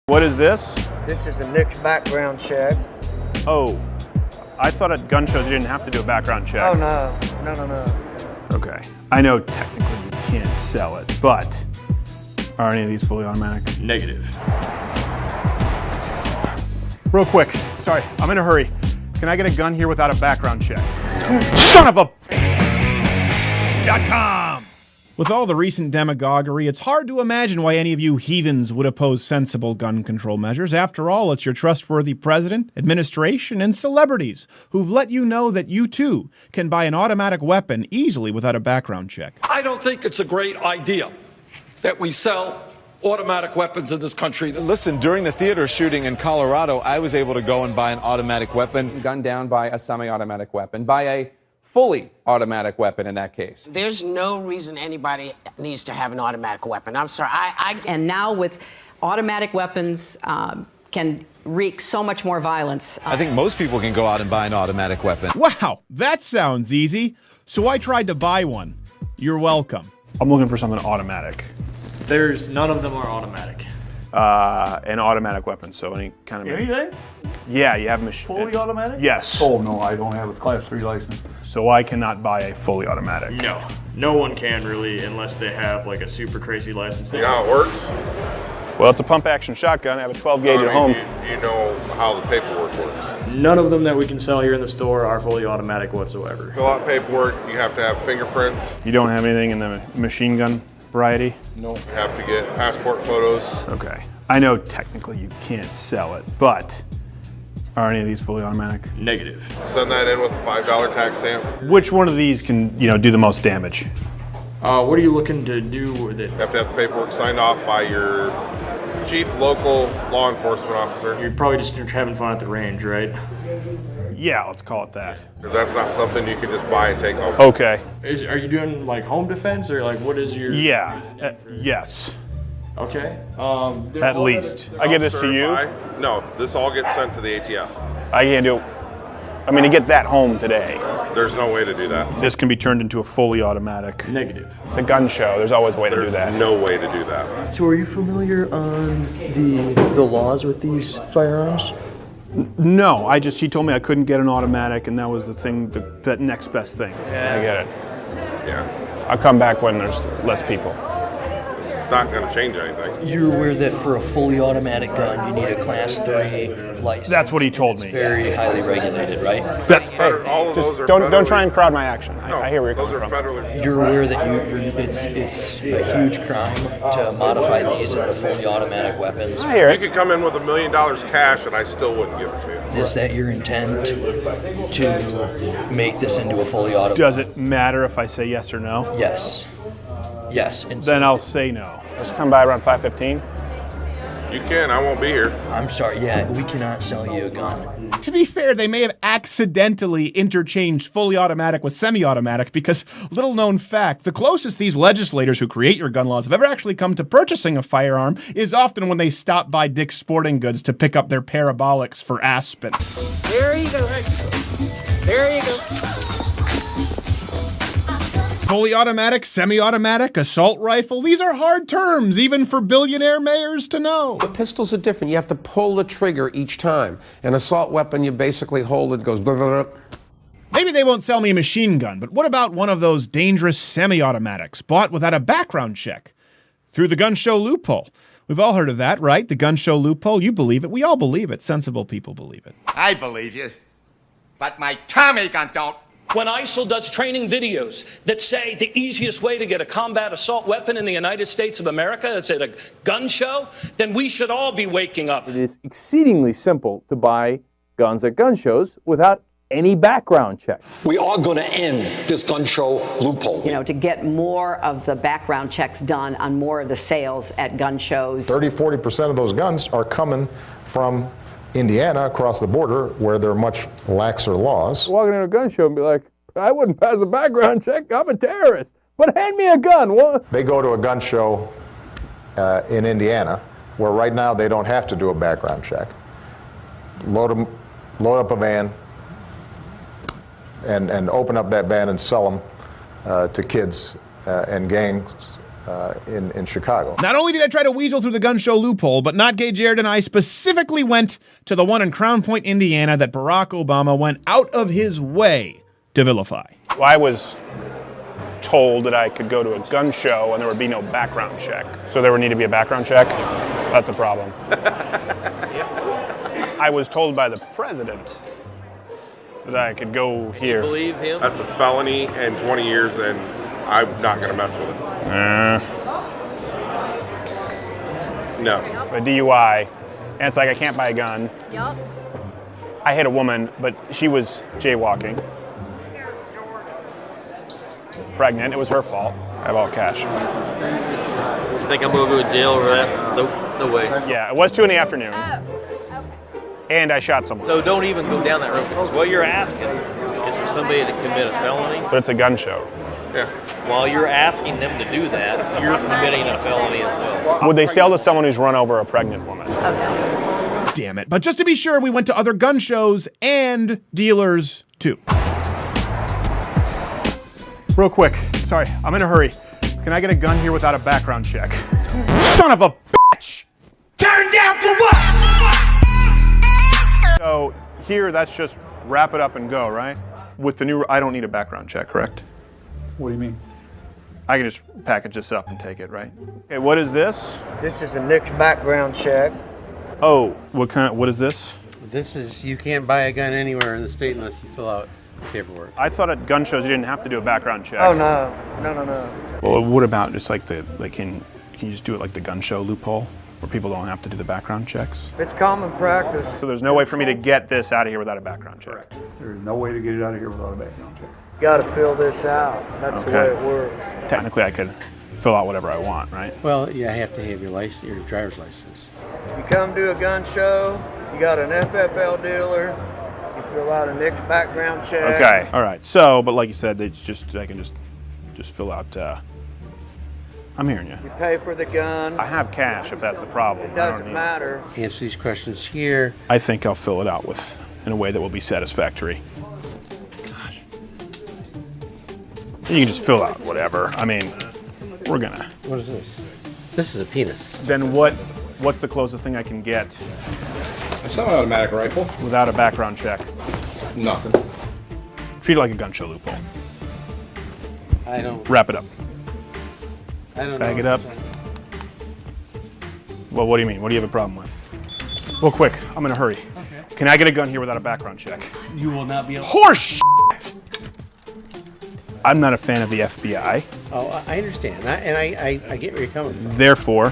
What is this? This is a NICS background check. Oh, I thought at gun shows you didn't have to do a background check. Oh, no. Okay. I know technically you can't sell it, but are any of these fully automatic? Negative. Real quick, sorry, I'm in a hurry. Can I get a gun here without a background check? No. Son of a... .com. With all the recent demagoguery, it's hard to imagine why any of you heathens would oppose sensible gun control measures. After all, it's your trustworthy president, administration, and celebrities who've let you know that you, too, can buy an automatic weapon easily without a background check. I don't think it's a great idea that we sell automatic weapons in this country. Listen, during the theater shooting in Colorado, I was able to go and buy an automatic weapon. Gunned down by a semi-automatic weapon, by a fully automatic weapon in that case. There's no reason anybody needs to have an automatic weapon. I'm sorry. And now with automatic weapons can wreak so much more violence. I think most people can go out and buy an automatic weapon. Wow, that sounds easy. So I tried to buy one. You're welcome. I'm looking for something automatic. None of them are automatic. An automatic weapon, so any kind of... Anything? Yeah, you have machine. Fully automatic? Yes. Oh, no, I don't have a Class 3 license. So I cannot buy a fully automatic. No. No one can really unless they have like a super crazy license. You know how it works? Well, it's a pump action shotgun. I have a 12 gauge at home. You know how the paperwork works. None of them that we can sell here in the store are fully automatic whatsoever. Fill out paperwork, you have to have fingerprints. You don't have anything in the machine gun variety? No. You have to get passport photos. Okay. I know technically you can't sell it, but are any of these fully automatic? Negative. Send that in with a $5 tax stamp. Which one of these can, do the most damage? What are you looking to do with it? You have to have the paperwork signed off by your chief local law enforcement officer. You're probably just having fun at the range, right? Yeah, let's call it that. That's not something you can just buy and take home. Okay. Are you doing like home defense or like what is your... Yeah, yes. Okay. At least. I give this to you? No, this all gets sent to the ATF. I can't do it. I mean, to get that home today. There's no way to do that. This can be turned into a fully automatic. Negative. It's a gun show. There's always a way to do that. There's no way to do that. So are you familiar on the laws with these firearms? No, he told me I couldn't get an automatic, and that was the thing, that next best thing. Yeah. I get it. Yeah. I'll come back when there's less people. It's not going to change anything. You're aware that for a fully automatic gun, you need a Class 3 license. That's what he told me. It's very highly regulated, right? All of those are don't try and crowd my action. I hear where you're coming from. Federally. You're aware that it's a huge crime to modify these into fully automatic weapons. I hear You it. could come in with $1 million cash and I still wouldn't give it to you. Is that your intent to make this into a fully automatic? Does it matter if I say yes or no? Yes. Yes. And Then I'll say no. Just come by around 5:15. You can, I won't be here. I'm sorry, yeah, we cannot sell you a gun. To be fair, they may have accidentally interchanged fully automatic with semi-automatic because, little known fact, the closest these legislators who create your gun laws have ever actually come to purchasing a firearm is often when they stop by Dick's Sporting Goods to pick up their parabolics for Aspen. There you go. There you go. Fully automatic, semi-automatic, assault rifle, these are hard terms, even for billionaire mayors to know. The pistols are different. You have to pull the trigger each time. An assault weapon, you basically hold it, goes blah, blah, blah. Maybe they won't sell me a machine gun, but what about one of those dangerous semi-automatics bought without a background check? Through the gun show loophole. We've all heard of that, right? The gun show loophole. You believe it. We all believe it. Sensible people believe it. I believe you, but my Tommy gun don't. When ISIL does training videos that say the easiest way to get a combat assault weapon in the United States of America is at a gun show, then we should all be waking up. It is exceedingly simple to buy guns at gun shows without any background check. We are going to end this gun show loophole. To get more of the background checks done on more of the sales at gun shows. 30-40% of those guns are coming from Indiana across the border where there are much laxer laws. Walking into a gun show and be like, I wouldn't pass a background check, I'm a terrorist, but hand me a gun. What? They go to a gun show in Indiana where right now they don't have to do a background check. Load up a van and open up that van and sell them to kids and gangs in Chicago. Not only did I try to weasel through the gun show loophole, but Not Gay Jared and I specifically went to the one in Crown Point, Indiana that Barack Obama went out of his way to vilify. Well, I was told that I could go to a gun show and there would be no background check. So there would need to be a background check? That's a problem. I was told by the president that I could go here. Believe him? That's a felony and 20 years, and I'm not going to mess with it. No. A DUI, and it's like I can't buy a gun. Yup. I hit a woman, but she was jaywalking. Pregnant, it was her fault. I have all cash. You think I'm going to go to jail over that? No way. Yeah, it was 2 in the afternoon. And I shot someone. So don't even go down that road, because what you're asking is for somebody to commit a felony. But it's a gun show. Yeah. While you're asking them to do that, you're committing a felony as well. Would they sell to someone who's run over a pregnant woman? Damn it. But just to be sure, we went to other gun shows and dealers too. Real quick, sorry, I'm in a hurry. Can I get a gun here without a background check? Son of a bitch! Turn down for what? So here, that's just wrap it up and go, right? With the new, I don't need a background check, correct? What do you mean? I can just package this up and take it, right? Okay, what is this? This is a NICS background check. Oh, what is this? This is, you can't buy a gun anywhere in the state unless you fill out paperwork. I thought at gun shows you didn't have to do a background check. Oh, no. Well, what about just like can you just do it like the gun show loophole? Where people don't have to do the background checks? It's common practice. So there's no way for me to get this out of here without a background check? Correct. There's no way to get it out of here without a background check. You got to fill this out. That's the way it works. Technically, I could fill out whatever I want, right? Well, you have to have your license, your driver's license. You come to a gun show, you got an FFL dealer, you fill out a NICS background check. Okay, all right. So, but like you said, it's just I can just fill out. I'm hearing you. You pay for the gun. I have cash if that's the problem. It doesn't matter. Answer these questions here. I think I'll fill it out in a way that will be satisfactory. Gosh. You can just fill out whatever. I mean, we're gonna. What is this? This is a penis. Then what's the closest thing I can get? A semi-automatic rifle. Without a background check. Nothing. Treat it like a gun show loophole. I don't. Wrap it up. I don't know. Bag it up. Well, what do you mean? What do you have a problem with? Well, quick, I'm in a hurry. Okay. Can I get a gun here without a background check? You will not be able to. Horse shit! I'm not a fan of the FBI. Oh, I understand. I get where you're coming from. Therefore,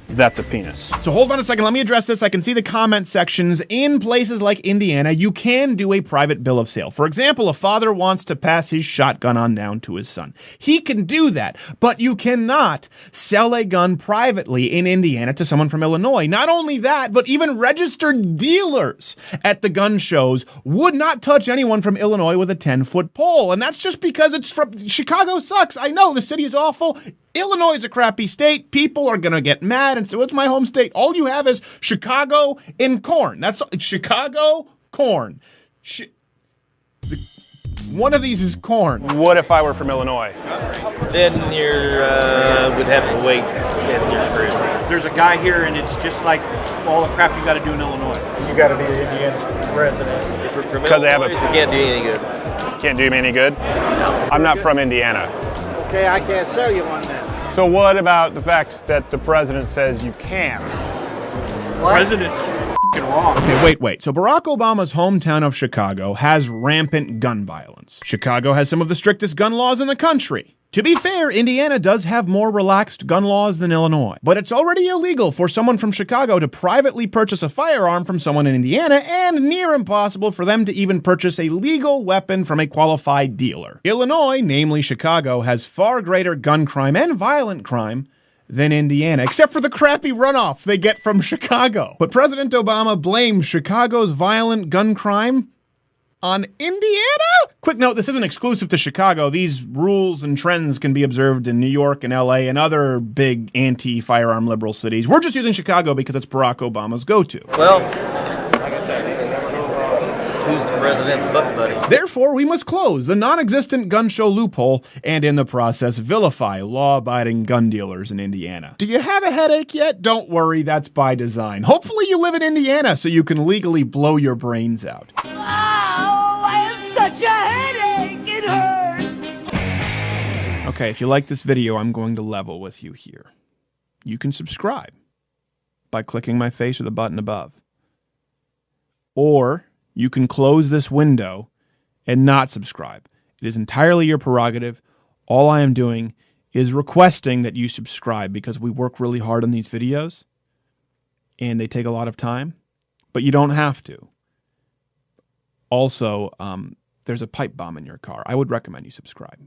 that's a penis. So hold on a second, let me address this. I can see the comment sections. In places like Indiana, you can do a private bill of sale. For example, a father wants to pass his shotgun on down to his son. He can do that, but you cannot sell a gun privately in Indiana to someone from Illinois. Not only that, but even registered dealers at the gun shows would not touch anyone from Illinois with a 10-foot pole. And that's just because it's from Chicago sucks. I know the city is awful. Illinois is a crappy state. People are going to get mad. And so it's my home state. All you have is Chicago and corn. That's Chicago, corn. One of these is corn. What if I were from Illinois? Then you would have to wait and you're screwed. There's a guy here, and it's just like all the crap you got to do in Illinois. You got to be an Indiana resident. If you're from Because they have Illinois, you can't do you any good. Can't do me any good? No. I'm not from Indiana. Okay, I can't sell you one then. So what about the fact that the president says you can? President's wrong. Okay, wait. So Barack Obama's hometown of Chicago has rampant gun violence. Chicago has some of the strictest gun laws in the country. To be fair, Indiana does have more relaxed gun laws than Illinois, but it's already illegal for someone from Chicago to privately purchase a firearm from someone in Indiana, and near impossible for them to even purchase a legal weapon from a qualified dealer. Illinois, namely Chicago, has far greater gun crime and violent crime than Indiana, except for the crappy runoff they get from Chicago. But President Obama blames Chicago's violent gun crime on Indiana? Quick note, this isn't exclusive to Chicago. These rules and trends can be observed in New York and LA and other big anti-firearm liberal cities. We're just using Chicago because it's Barack Obama's go-to. Well, who's the president's butt buddy. Therefore, we must close the non-existent gun show loophole and in the process vilify law-abiding gun dealers in Indiana. Do you have a headache yet? Don't worry, that's by design. Hopefully you live in Indiana so you can legally blow your brains out. Oh, I have such a headache. It hurts. Okay, if you like this video, I'm going to level with you here. You can subscribe by clicking my face or the button above. Or you can close this window and not subscribe. It is entirely your prerogative. All I am doing is requesting that you subscribe because we work really hard on these videos and they take a lot of time, but you don't have to. Also, there's a pipe bomb in your car. I would recommend you subscribe.